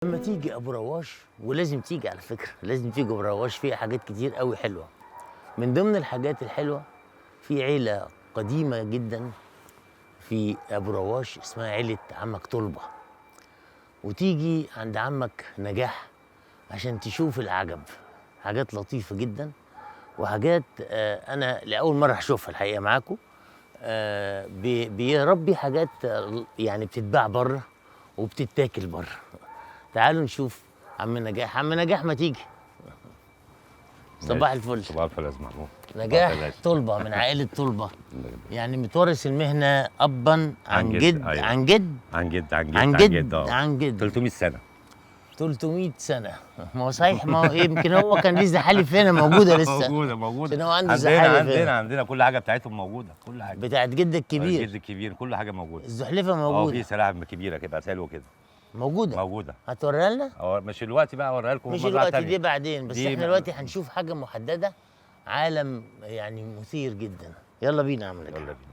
لما تيجي ابو رواش، ولازم تيجي على فكره، لازم تيجي ابو رواش، فيها حاجات كتير قوي حلوه. من ضمن الحاجات الحلوه في عيله قديمه جدا في ابو رواش اسمها عيله عمك طلبه، وتيجي عند عمك نجاح عشان تشوف العجب. حاجات لطيفه جدا وحاجات انا لاول مره هشوفها الحقيقه معاكم. بيربي حاجات يعني بتتباع بره وبتتاكل بره. تعالوا نشوف عم نجاح. عم نجاح ما تيجي. صباح الفل. صباح الفل يا استاذ محمود. نجاح طلبه من عائله طلبه، يعني متورث المهنه ابا عن جد. أيوة. عن جد عن جد عن جد عن جد عن جد 300 سنه. 300 سنه. ما هو صحيح، ما هو يمكن هو كان ليه زحالف هنا موجوده لسه. موجوده عشان هو عنده زحالف هنا. عندنا كل حاجه بتاعتهم موجوده، كل حاجه بتاعت جدك الكبير. جد الكبير كل حاجه موجوده. الزحلفه موجوده. في سلاحف كبيره كده حلوه كده موجوده. هتوريها لنا؟ مش دلوقتي بقى، اوريها لكم مش مرة دلوقتي، تانية. دي بعدين. بس دي احنا دلوقتي هنشوف حاجه محدده، عالم يعني مثير جدا. يلا بينا يا عم نجاح. يلا بينا.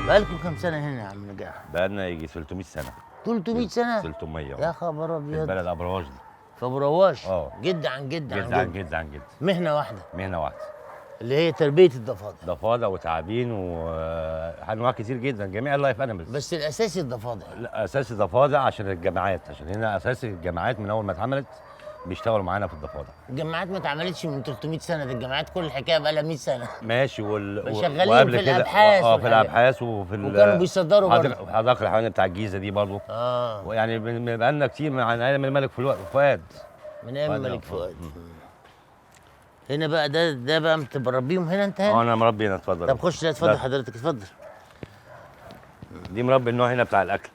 بقالكم كام سنه هنا يا عم نجاح؟ بقالنا يجي 300 سنه. 300 سنه؟ 300 يا خبر ابيض. البلد ابو رواش دي. في ابو رواش. جد عن جد عن جد عن جد. مهنه واحده. مهنه واحده. اللي هي تربيه الضفادع. ضفادع وتعابين وانواع كتير جدا، جميع اللايف انيمالز. بس الاساسي الضفادع. لا، اساس الضفادع عشان الجامعات، عشان هنا اساس الجامعات من اول ما اتعملت بيشتغلوا معانا في الضفادع. الجامعات ما اتعملتش من 300 سنه، دي الجامعات كل الحكايه بقى لها 100 سنه. ماشي. شغالين وقبل في كده الابحاث. في الابحاث وفي وكانوا بيصدروا برضه. حدائق الحيوان بتاع الجيزه دي برضه. ويعني بقى لنا كتير من عن ايام الملك فؤاد. من ايام الملك فؤاد. هنا بقى ده بقى مربيهم هنا انت هنا؟ انا مربي هنا. اتفضل. طب خش. اتفضل حضرتك، اتفضل. دي مربي النوع هنا بتاع الاكل.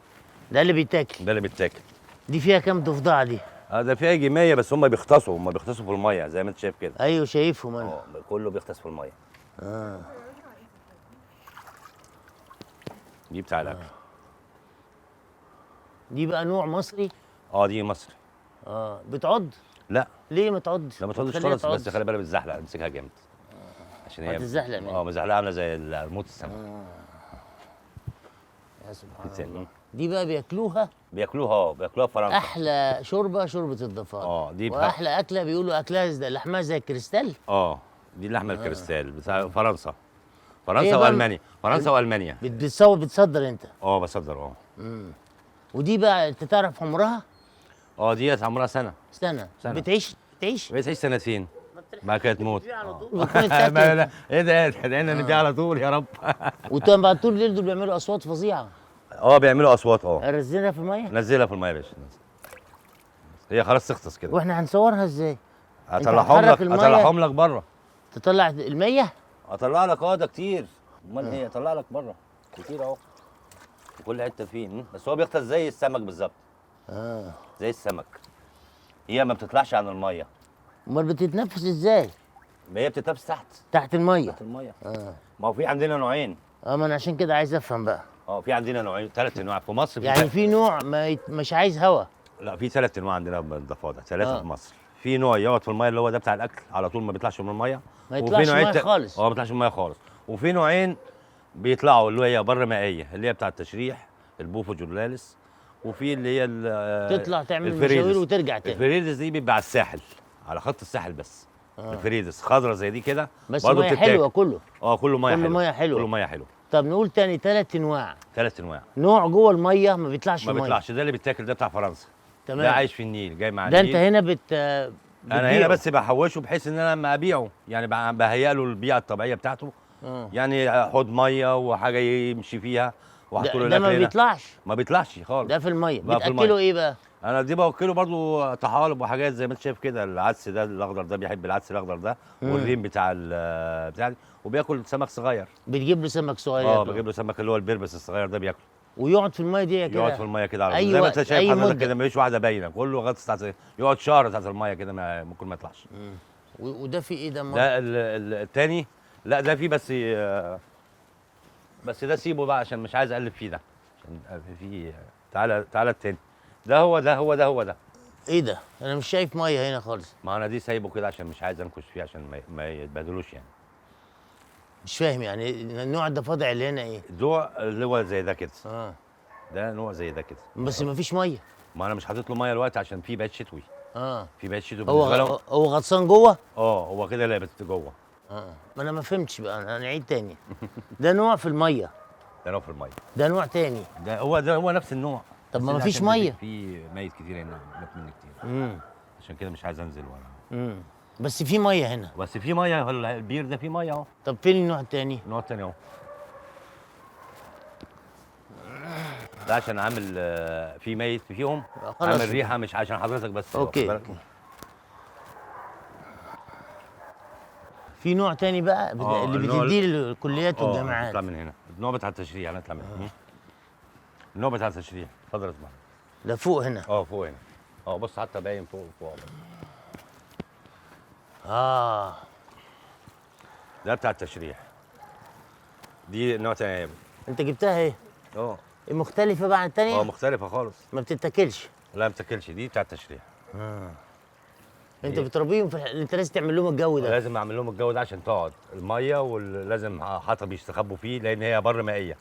ده اللي بيتاكل. ده اللي بيتاكل. دي فيها كام ضفدعه دي؟ ده فيها جمية، بس هم بيختصوا في الميه زي ما انت شايف كده. ايوه شايفهم انا. كله بيختص في الميه. دي بتاع الاكل. دي بقى نوع مصري؟ دي مصري. بتعض؟ لا. ليه ما تعضش؟ لا ما تعضش خالص، بس خلي بالك بتزحلق، امسكها جامد عشان هي بتزحلق منك. مزحلقه عامله زي الموت السمك. يا سبحان الله. دي بقى بياكلوها في فرنسا. احلى شوربه الضفادع. دي واحلى اكله بيقولوا اكلها لحمها زي الكريستال. دي اللحمه الكريستال بتاع فرنسا والمانيا. بتصدر انت؟ بصدر. ودي بقى انت تعرف عمرها؟ ديت عمرها سنه. بتعيش سنتين بعد كده تموت. لا ايه ده ادعينا نديها على طول يا رب. وطبعا طول الليل دول بيعملوا اصوات فظيعه. بيعملوا اصوات. نزلها في الميه. نزلها في الميه يا باشا. هي خلاص تغطس كده. واحنا هنصورها ازاي؟ اطلعهم لك بره. تطلع الميه؟ اطلع لك. ده كتير. امال هي اطلع لك بره كتير اهو في كل حته فيه. بس هو بيغطس زي السمك بالظبط. زي السمك. هي ما بتطلعش عن الميه. امال بتتنفس ازاي؟ ما هي بتتنفس تحت الميه. ما هو في عندنا نوعين. ما انا عشان كده عايز افهم بقى. في عندنا نوعين، 3 انواع في مصر. يعني في نوع مش عايز هوا. لا، في 3 انواع عندنا من الضفادع، 3 في مصر. في نوع يقعد في الميه اللي هو ده بتاع الاكل على طول، ما بيطلعش من الميه. ما يطلعش من الميه خالص. ما بيطلعش من الميه خالص. وفي نوعين بيطلعوا اللي هي بر مائيه، اللي هي بتاع التشريح، البوفو جولاليس. وفي اللي هي تطلع تعمل مشاوير وترجع تاني. الفريدس دي بيبقى على الساحل، على خط الساحل بس. الفريدس خضرة زي دي كده بس ميه حلوه كله. كله ميه حلوه. كله ميه حلوه. طب نقول تاني 3 انواع. 3 انواع. نوع جوه الميه ما بيطلعش ما بيطلعش. ده اللي بيتاكل، ده بتاع فرنسا. تمام. ده عايش في النيل، جاي مع النيل. ده انت هنا انا هنا بس بحوشه بحيث ان انا لما ابيعه يعني بهيئ له البيئه الطبيعيه بتاعته. يعني حوض ميه وحاجه يمشي فيها واحط له ده ما بيطلعش. ما بيطلعش خالص. ده في الميه. بتاكله ايه بقى؟ انا دي بوكله برضو طحالب وحاجات زي ما انت شايف كده. العدس ده الاخضر ده بيحب العدس الاخضر ده، والريم بتاع دي، وبياكل سمك صغير. بتجيب له سمك صغير اه بجيب له سمك اللي هو البربس الصغير ده بياكله. ويقعد في الميه دي كده، يقعد في الميه كده على طول. اي زي ما وقت انت شايف اي حضرتك مده كده، مفيش واحده باينه، كله غطس تحت. يقعد شهر تحت الميه كده، ممكن ما يطلعش. وده في ايه ده ده التاني. لا ده فيه بس ده سيبه بقى عشان مش عايز اقلب فيه ده. عشان في تعالى التاني. ده. ايه ده؟ انا مش شايف ميه هنا خالص. ما انا دي سايبه كده عشان مش عايز انكش فيه، عشان ما يتبهدلوش يعني. مش فاهم يعني النوع الضفادع اللي هنا ايه؟ نوع اللي هو زي ده كده. اه ده نوع زي ده كده. بس ما فيش ميه. ما انا مش حاطط له ميه دلوقتي عشان في بقت شتوي. اه في بقت شتوي هو بالنسبه لهم. هو غطسان جوه؟ هو كده لابس جوه. اه ما انا ما فهمتش بقى، انا هنعيد تاني. ده نوع في الميه، ده نوع في الميه. ده نوع تاني. ده هو نفس النوع. طب بس ما ده فيش عشان مية. في ميت كتير هنا، مات مني كتير. عشان كده مش عايز انزل ورا. بس في ميه هنا. بس في ميه، البير ده فيه ميه اهو. طب فين النوع التاني؟ النوع التاني اهو. ده عشان عامل في ميت فيهم، خلاص. عامل ريحه مش عشان حضرتك بس. اوكي واخد بالك؟ في نوع تاني بقى اللي بتديه للكليات والجامعات. نطلع من هنا. النوع بتاع التشريح هنطلع من هنا. النوع بتاع التشريح. اتفضل اسمع. ده فوق هنا. فوق هنا. بص حتى باين فوق. ده بتاع التشريح. دي نوع تاني. انت جبتها ايه؟ مختلفة بقى عن التانية؟ مختلفة خالص. ما بتتاكلش؟ لا ما بتاكلش، دي بتاع التشريح. انت بتربيهم انت لازم تعمل لهم الجو ده. لازم اعمل لهم الجو ده عشان تقعد الميه، ولازم حطب يستخبوا فيه لان هي بر مائيه.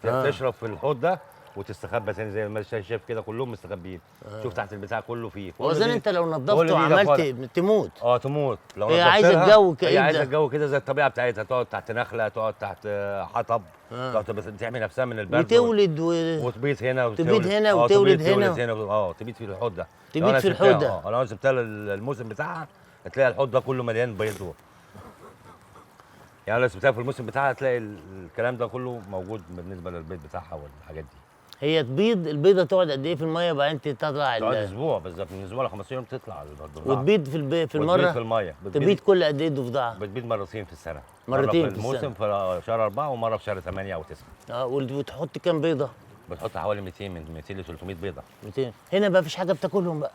تشرب في الحوض ده وتستخبى تاني زي ما انت شايف كده، كلهم مستخبيين. شوف تحت البتاع كله فيه. وزن انت لو نظفته وعملت تموت. تموت لو هي عايزه الجو كده. هي عايزه الجو كده زي الطبيعه بتاعتها، تقعد تحت نخله، تقعد تحت حطب، تقعد تحمي نفسها من البرد. وتولد وتبيض هنا تبيض هنا وتولد هنا. تبيض في الحوض ده. تبيض في الحوض ده. لو انا سبتها الموسم بتاعها هتلاقي الحوض ده كله مليان بيض. يعني لو سبتها في الموسم بتاعها هتلاقي الكلام ده كله موجود بالنسبه للبيض بتاعها والحاجات دي. هي تبيض البيضه تقعد قد ايه في الميه وبعدين تطلع؟ تقعد اسبوع بالظبط، من اسبوع ل 15 يوم تطلع الضفدعه. وتبيض في المره؟ بتبيض في الميه. تبيض كل قد ايه ضفدعه؟ بتبيض مرتين في السنه. مرتين مرة في الموسم في شهر 4 ومره في شهر 8 او 9. وتحط كام بيضه؟ بتحط حوالي 200 من 200 ل 300 بيضه. 200. هنا بقى مفيش حاجه بتاكلهم بقى؟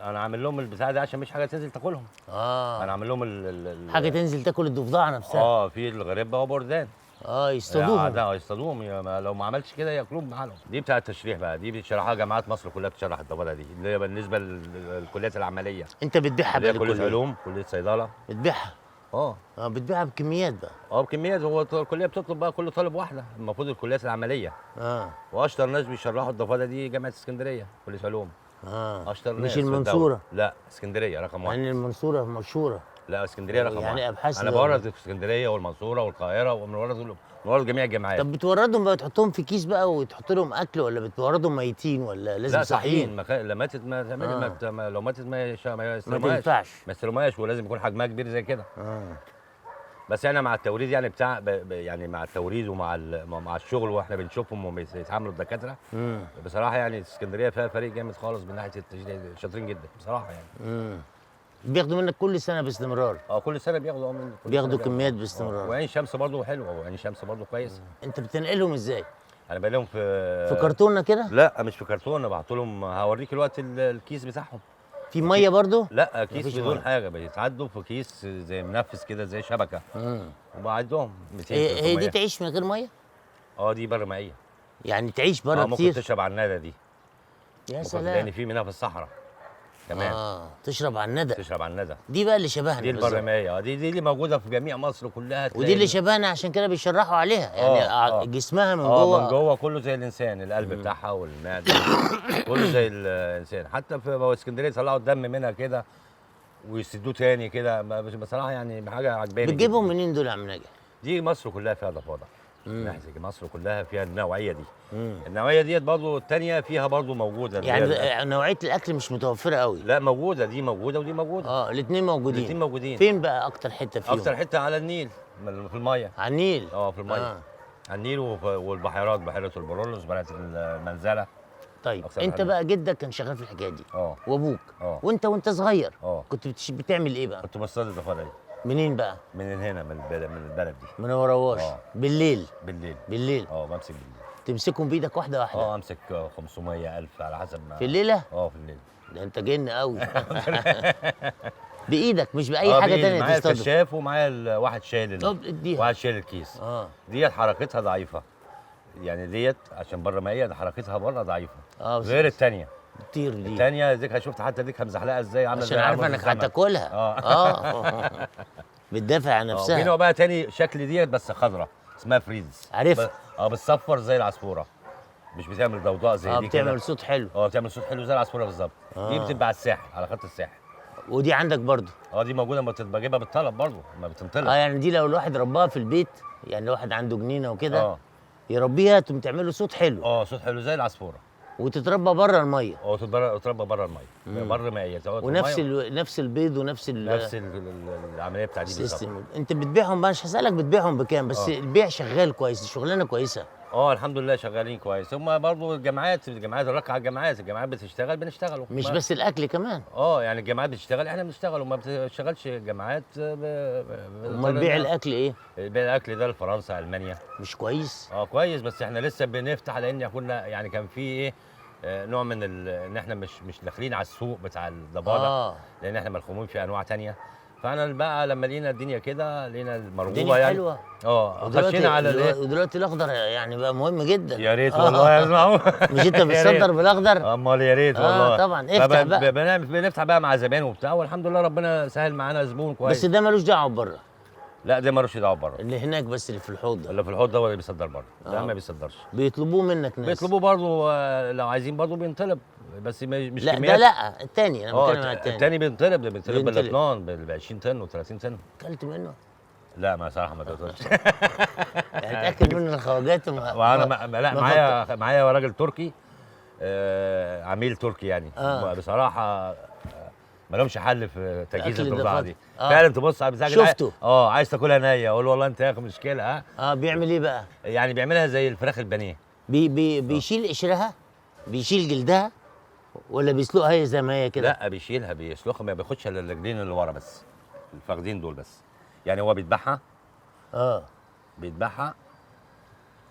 انا عامل لهم البتاع ده عشان مش حاجه تنزل تاكلهم. انا عامل لهم حاجه تنزل تاكل الضفدعه نفسها. في الغريبه وبردان. يصطادوهم. يصطادوهم. لو ما عملتش كده ياكلوهم بحالهم. دي بتاعه التشريح بقى، دي بتشرحها جامعات مصر كلها، بتشرح الضفادع دي اللي هي بالنسبه للكليات العمليه. انت بتبيعها بقى كليه علوم، كليه صيدله. بتبيعها؟ بتبيعها بكميات بقى؟ بكميات. هو الكليه بتطلب بقى كل طالب واحده، المفروض الكليات العمليه. واشطر ناس بيشرحوا الضفادع دي جامعه اسكندريه، كليه علوم. اشطر ناس. مش المنصوره؟ لا اسكندريه رقم 1. يعني المنصوره مشهوره. لا اسكندريه رقم 1. يعني ابحاث. انا بورد في اسكندريه والمنصوره والقاهره، وبنورد جميع الجامعات. طب بتوردهم بقى، تحطهم في كيس بقى وتحط لهم اكل، ولا بتوردهم ميتين ولا لازم صحيين؟ لا لو ماتت لو ماتت ما تنفعش. ما يستلمهاش، ولازم يكون حجمها كبير زي كده. بس انا مع التوريد يعني يعني مع التوريد مع الشغل، واحنا بنشوفهم وبيتعاملوا الدكاتره. بصراحه يعني اسكندريه فيها فريق جامد خالص من ناحيه التشريح، شاطرين جدا بصراحه يعني. بياخدوا منك كل سنه باستمرار؟ كل سنه بياخدوا منك. بياخدوا كميات باستمرار. وعين شمس برضه حلوه، وعين شمس برضه كويس. انت بتنقلهم ازاي؟ انا بلاقيهم في كرتونه كده؟ لا مش في كرتونه، بحط لهم. هوريك الوقت الكيس بتاعهم. في ميه برضه؟ لا كيس بدون حاجه، بيتعدوا في كيس زي منفذ كده زي شبكه. وبعدهم 200 هي دي تعيش من غير ميه؟ دي بر مائيه. يعني تعيش بره كتير؟ ممكن تشرب على الندى دي. يا سلام. لان في منها في الصحراء كمان. تشرب على الندى. تشرب على الندى. دي بقى اللي شبهنا. دي البر مائيه. دي اللي موجوده في جميع مصر كلها. ودي اللي شبهنا عشان كده بيشرحوا عليها يعني. جسمها من جوه. من جوه كله زي الانسان، القلب بتاعها والمعده كله زي الانسان. حتى في اسكندريه يطلعوا الدم منها كده ويسدوه تاني كده. بصراحه يعني حاجه عجباني. بتجيبهم منين دول يا عم ناجي؟ دي مصر كلها فيها ضفادع. مصر كلها فيها النوعيه دي. النوعيه ديت برضه الثانيه فيها برضه موجوده. يعني نوعيه الاكل مش متوفره قوي؟ لا موجوده، دي موجوده ودي موجوده. الاثنين موجودين. الاثنين موجودين. فين بقى اكتر حته فيهم؟ اكتر حته على النيل، في الميه. على النيل؟ في الميه. على النيل والبحيرات، بحيره البرولوس، بحيره المنزله. طيب أكتر من انت أربعة. بقى جدك كان شغال في الحكايه دي اه وابوك اه وانت صغير اه كنت بتعمل ايه بقى؟ كنت بصطاد الضفادع دي منين بقى؟ من هنا من البلد دي. من وراواش اه. بالليل. بالليل. بالليل اه بمسك بالليل. تمسكهم بايدك واحده واحده اه امسك 500 1000 على حسب ما. في الليله؟ اه في الليل. ده انت جن قوي. بايدك مش باي اه حاجه بإيدي. تانية معايا تصطادم. الكشاف ومعايا واحد طب اديها. واحد شايل الكيس. اه ديت حركتها ضعيفه، يعني ديت عشان بره مائيه، ده حركتها بره ضعيفه. اه غير الثانيه. بتطير دي الثانيه ديك شفت حتى ديك مزحلقه ازاي، عامله عشان زي عارفه عمود انك الزمن. هتاكلها. اه اه بتدافع عن في نفسها. نوع بقى تاني شكل ديت بس خضراء اسمها فريز. عارفها. بتصفر زي العصفوره، مش بتعمل ضوضاء زي دي كده. بتعمل صوت حلو. بتعمل صوت حلو زي العصفوره بالظبط. دي بتبقى على الساحل، على خط الساحل. ودي عندك برضو؟ دي موجوده، ما بجيبها بالطلب برضه ما بتنطلق. يعني دي لو الواحد رباها في البيت، يعني لو واحد عنده جنينه وكده، اه يربيها تقوم تعمل له صوت حلو. صوت حلو زي العصفوره. وتتربى بره الميه. تتربى بره الميه، بره مائيه ونفس نفس البيض ونفس نفس العمليه بتاع دي بالظبط. السيستم. انت بتبيعهم بقى؟ مش هسالك بتبيعهم بكام، بس البيع شغال كويس، دي شغلانه كويسه. الحمد لله شغالين كويس. هم برضه الجامعات الرك على الجامعات بتشتغل بنشتغل. مش بس الاكل كمان. يعني الجامعات بتشتغل احنا بنشتغل، وما بتشتغلش الجامعات. امال بيع الاكل ايه؟ بيع الاكل ده لفرنسا المانيا. مش كويس؟ كويس، بس احنا لسه بنفتح، لان كنا يعني كان في ايه نوع من ان احنا مش داخلين على السوق بتاع الضفادع. لان احنا ملخومين في انواع تانية. فانا بقى لما لقينا الدنيا كده، لقينا المرغوبه يعني حلوه. خشينا على الايه. ودلوقتي الاخضر يعني بقى مهم جدا. يا ريت والله يا اسمعوا. مش انت بتصدر بالاخضر؟ امال يا ريت والله. طبعا افتح بقى. بنفتح بقى مع زبائن وبتاع، والحمد لله ربنا سهل معانا زبون كويس. بس ده ملوش دعوه بره. لا ده مالوش دعوه بره. اللي هناك بس اللي في الحوض ده. اللي في الحوض ده هو اللي بيصدر بره. ده ما بيصدرش. بيطلبوه منك ناس. بيطلبوه برضه لو عايزين برضه بينطلب، بس مش لا كميات. لا الثاني انا بتكلم عن الثاني بينطلب بالاطنان ب 20 طن و 30 طن. اكلت منه؟ لا ما صراحه ما دوقتش. يعني تاكل منه الخواجات وانا لا معايا راجل تركي، عميل تركي يعني. بصراحه ما لهمش حل في تجهيز الضفدعه دي. فعلا تبص على البتاع شفته. عايز تاكلها نيه، اقول له والله انت يا اخي مشكله. بيعمل ايه بقى؟ يعني بيعملها زي الفراخ البانيه. بيشيل قشرها، بيشيل جلدها، ولا بيسلقها هي زي ما هي كده؟ لا بيشيلها، بيسلقها، ما بياخدش الا الرجلين اللي ورا بس، الفخدين دول بس. يعني هو بيذبحها بيذبحها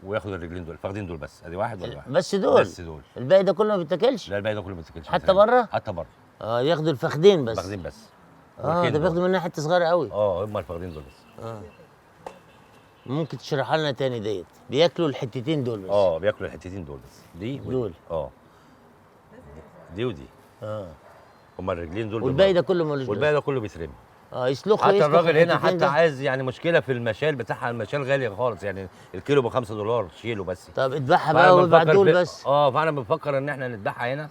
وياخد الرجلين دول، الفخدين دول بس. ادي واحد ولا واحد بس دول الباقي ده كله ما بيتاكلش؟ لا الباقي ده كله ما بيتاكلش حتى بره؟ حتى بره. ياخدوا الفخدين بس. الفخدين بس. ده بياخدوا منها حته صغيره قوي. هم الفخدين دول بس. ممكن تشرحها لنا تاني ديت؟ بياكلوا الحتتين دول بس؟ بياكلوا الحتتين دول بس. دي دول دي ودي. هم الرجلين دول. والباقي ده كله ملوش. والباقي ده كله بيترمي. يسلخوا. حتى الراجل هنا حتى عايز، يعني مشكله في المشال بتاعها، المشال غالي خالص، يعني الكيلو ب $5 شيله بس. طب اذبحها بقى وابعت دول بس. فانا بنفكر ان احنا نذبحها هنا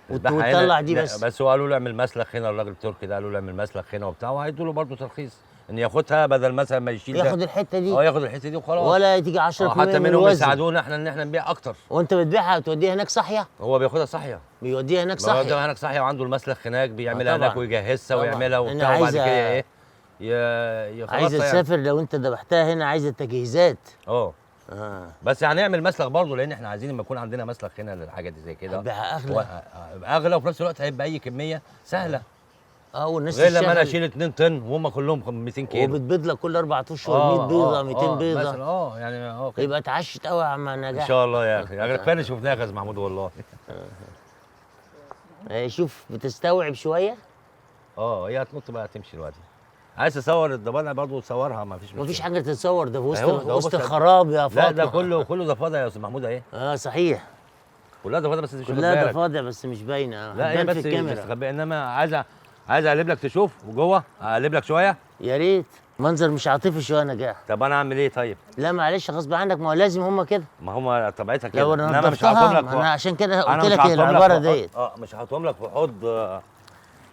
وتطلع دي بس. بس هو قالوا له اعمل مسلخ هنا، الراجل التركي ده قالوا له اعمل مسلخ هنا وبتاع، وهيدوا له برضه ترخيص ان ياخدها، بدل مثلا ما يشيل ياخد الحته دي. ياخد الحته دي وخلاص، ولا تيجي 10% حتى من منهم الوزن. يساعدونا احنا ان احنا نبيع اكتر. وانت بتبيعها وتوديها هناك صاحيه؟ هو بياخدها صاحيه، بيوديها هناك صاحيه. بيوديها هناك صاحيه، وعنده المسلخ هناك بيعملها هناك ويجهزها ويعملها وبتاع، وبعد كده ايه عايزه تسافر. لو انت ذبحتها هنا عايزه تجهيزات. بس هنعمل مسلخ برضه، لان احنا عايزين لما يكون عندنا مسلخ هنا للحاجه دي زي كده هتبيعها اغلى. اغلى، وفي نفس الوقت هيبقى اي كميه سهله. والناس غير لما انا اشيل 2 طن وهم كلهم 200 كيلو، وبتبيض لك كل 4 اشهر 100 بيضه 200 بيضه مثلا. يعني يبقى اتعشت قوي يا عم نجاح. ان شاء الله يا اخي. كفايه شفناك يا استاذ محمود والله. شوف بتستوعب شويه. هي هتنط بقى تمشي دلوقتي. عايز تصور الضفادع برضه تصورها، ما فيش مشكله. مفيش حاجه تتصور، ده في وسط خراب يا فاطمه. لا ده كله ضفادع يا استاذ محمود اهي. صحيح. كلها ضفادع بس مش كلها ضفادع بس مش باينه. لا هي بس في الكاميرا. مستخبيه، انما عايز اقلب لك تشوف وجوه، اقلب لك شويه. يا ريت. منظر مش عاطفي شويه نجاح. طب انا اعمل ايه طيب؟ لا معلش غصب عنك، ما هو لازم هم كده. ما هم طبيعتها كده. لو انا مش هحطهم لك. انا عشان كده قلت لك العباره ديت. مش هحطهم لك في حوض.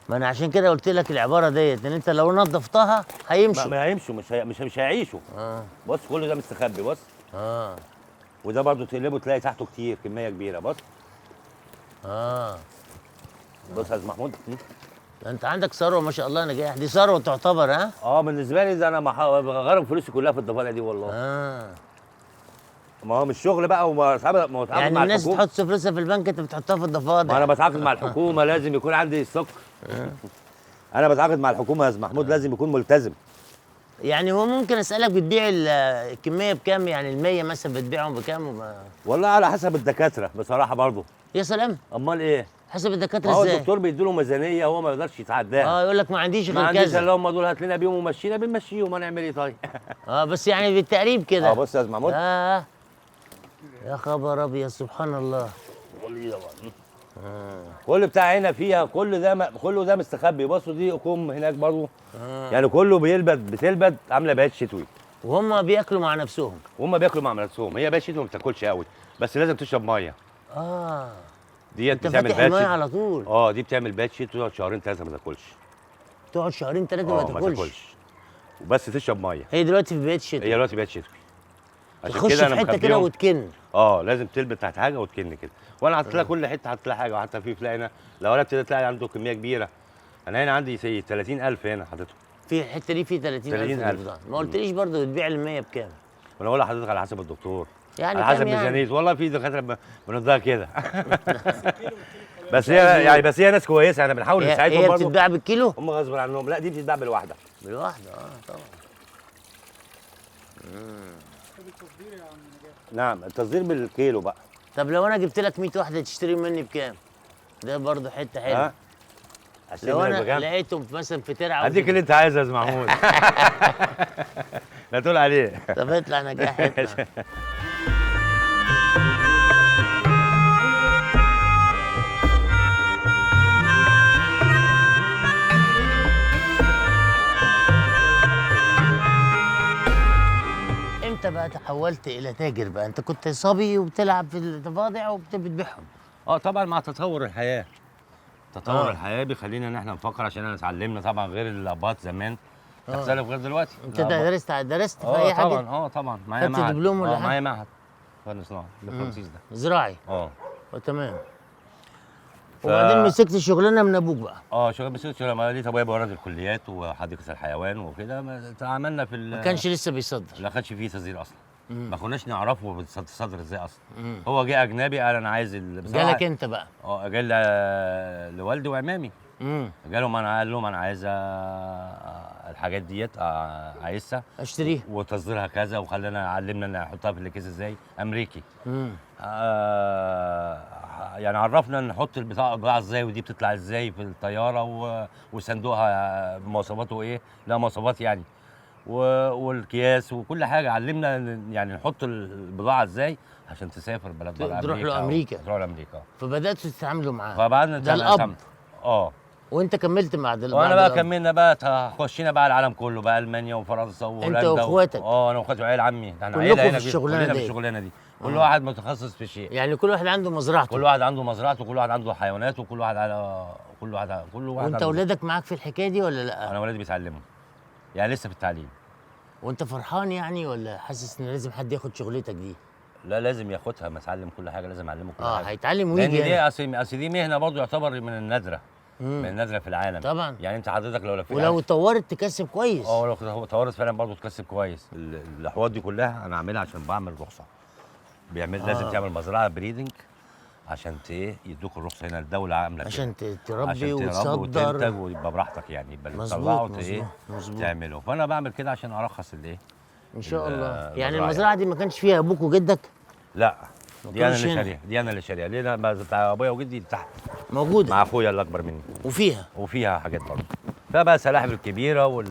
ما انا عشان كده قلت لك العباره ديت، ان انت لو نظفتها هيمشوا. ما هيمشوا، مش هيعيشوا. بص كل ده مستخبي، بص. وده برضو تقلبه تلاقي تحته كتير، كميه كبيره. بص. بص يا استاذ محمود. انت عندك ثروه ما شاء الله نجاح. دي ثروه تعتبر. بالنسبه لي ده انا غرق فلوسي كلها في الضفادع دي والله. ما هو مش شغل بقى، وما اتعامل يعني مع الناس الحكومه. تحط فلوسها في البنك، انت بتحطها في الضفادع. ما انا بتعاقد مع الحكومه، لازم يكون عندي السكر. انا بتعاقد مع الحكومه يا استاذ محمود، لازم يكون ملتزم. يعني هو ممكن اسالك بتبيع الكميه بكام؟ يعني ال100 مثلا بتبيعهم بكام والله على حسب الدكاتره بصراحه برضه. يا سلام، امال ايه؟ حسب ما الدكاتره هو ازاي؟ الدكتور بيديله ميزانيه هو ما يقدرش يتعداها. يقول لك ما عنديش ما غير عنديش كذا. الا هم دول، هات لنا بيهم ومشينا، بنمشيهم، هنعمل ايه طيب؟ بس يعني بالتقريب كده. بص يا استاذ محمود. يا خبر ابيض، سبحان الله. كل بتاع هنا فيها كل ده كله ده مستخبي. بصوا دي اكم هناك برضه. يعني كله بتلبد عامله بيات شتوي. وهم بياكلوا مع نفسهم. وهم بياكلوا مع نفسهم. هي بيات شتوي ما بتاكلش قوي، بس لازم تشرب ميه. ديت انت بتعمل فاتح بيات الميه شتوي على طول. دي بتعمل بيات شتوي، تقعد شهرين ثلاثه ما تاكلش. تقعد شهرين ثلاثه ما تاكلش. وبس تشرب ميه. هي دلوقتي في بيت شتوي. هي دلوقتي بيات شتوي. عشان تخش كده في انا حته كده مخبيهم. وتكن. لازم تلبس تحت حاجه وتكن كده. وانا حاطط لها كل حته، حاطط لها حاجه، وحتى في تلاقي هنا لو انا ابتديت تلاقي عنده كميه كبيره. انا هنا عندي 30,000 هنا حاططهم. في الحته دي في 30,000. ما قلتليش برضه بتبيع ال100 بكام؟ وانا بقول لحضرتك على حسب الدكتور، يعني على حسب كام يعني؟ ميزانيه. والله في دكاتره بنضيع كده. بس هي ناس كويسه، احنا بنحاول نساعدهم هي برضه. بتتباع بالكيلو؟ هم غصب عنهم. لا دي بتتباع بالواحده. بالواحده طبعا. نعم، التصدير بالكيلو بقى. طب لو انا جبت لك 100 واحده تشتري مني بكام؟ ده برضه حته حلوه. لو انا لقيتهم مثلا في ترعه هديك اللي انت عايزه يا استاذ محمود. لا تقول عليه. طب اطلع نجاحتنا. امتى بقى تحولت الى تاجر بقى؟ انت كنت صبي وبتلعب في الضفادع وبتبيعهم. طبعا مع تطور الحياه. الحياه بيخلينا ان احنا نفكر، عشان انا اتعلمنا طبعا غير الابهات زمان تختلف غير دلوقتي. انت درست في اي حاجه؟ طبعا معايا خدت دبلوم ولا حاجه؟ معايا معهد فن صناعي بالفرنسيس ده زراعي. تمام. ف... وبعدين مسكت شغلانه من ابوك بقى؟ مسكت شغلانه. لقيت ابويا بورد الكليات وحديقه الحيوان وكده. تعاملنا في ما كانش لسه بيصدر؟ لا كانش فيه تصدير اصلا. ما كناش نعرفه بتصدر ازاي اصلا. هو جه اجنبي قال انا عايز جالك انت بقى؟ جه لوالدي وعمامي. قال لهم انا عايز الحاجات ديت، عايزها اشتريها وتصديرها كذا، وخلينا علمنا ان نحطها في الاكياس ازاي امريكي. يعني عرفنا نحط البضاعه ازاي، ودي بتطلع ازاي في الطياره، وصندوقها مواصفاته ايه، لا مواصفات يعني، والكياس وكل حاجه. علمنا يعني نحط البضاعه ازاي عشان تسافر بلد بره تروح لامريكا. تروح لامريكا. فبداتوا تتعاملوا معاه. فبعدنا ده الاب. وانت كملت مع وانا بقى كملنا بقى، خشينا بقى العالم كله بقى، المانيا وفرنسا وهولندا. انت واخواتك؟ انا واخواتي وعيال عمي. احنا كلكم في الشغلانه دي. كل واحد متخصص في شيء. يعني كل واحد عنده مزرعته؟ كل واحد عنده مزرعته، وكل واحد عنده حيوانات، وكل واحد وانت اولادك معاك في الحكايه دي ولا لا؟ انا ولادي بيتعلموا، يعني لسه في التعليم. وانت فرحان يعني ولا حاسس ان لازم حد ياخد شغلتك دي؟ لا لازم ياخدها، ما اتعلم كل حاجه، لازم اعلمه كل حاجه. هيتعلم ويجي. لان دي اصل دي مهنه برضه يعتبر من النادره. من النادره في العالم طبعا. يعني انت حضرتك لو لفيت ولو اتطورت تكسب كويس. لو اتطورت فعلا برضه تكسب كويس. الاحواض دي كلها انا عاملها عشان بعمل رخصه. لازم تعمل مزرعه بريدنج عشان يدوك الرخصه. هنا الدوله عامله كده عشان تربي وتصدر وتنتج ويبقى براحتك، يعني يبقى اللي تطلعه تعمله. فانا بعمل كده عشان ارخص ان شاء الله. يعني المزرعه دي ما كانش فيها ابوك وجدك؟ لا دي انا اللي شاريها. ليه؟ بتاع ابويا وجدي تحت موجوده مع اخويا اللي اكبر مني. وفيها حاجات برضه. فبقى السلاحف الكبيره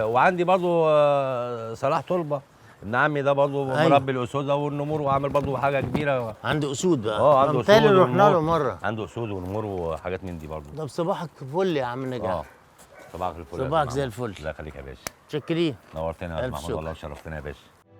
وعندي برضه صلاح طلبه ابن عمي ده برضه مربي الاسود والنمور، وعامل برضه حاجه كبيره. عنده اسود بقى؟ عنده اسود رحنا له مره. عنده اسود ونمور وحاجات من دي برضه. ده بصباحك فل يا عم نجاح. صباحك الفل. صباحك زي الفل. الله يخليك يا باشا. متشكرين. نورتنا يا محمود والله، وشرفتنا يا باشا.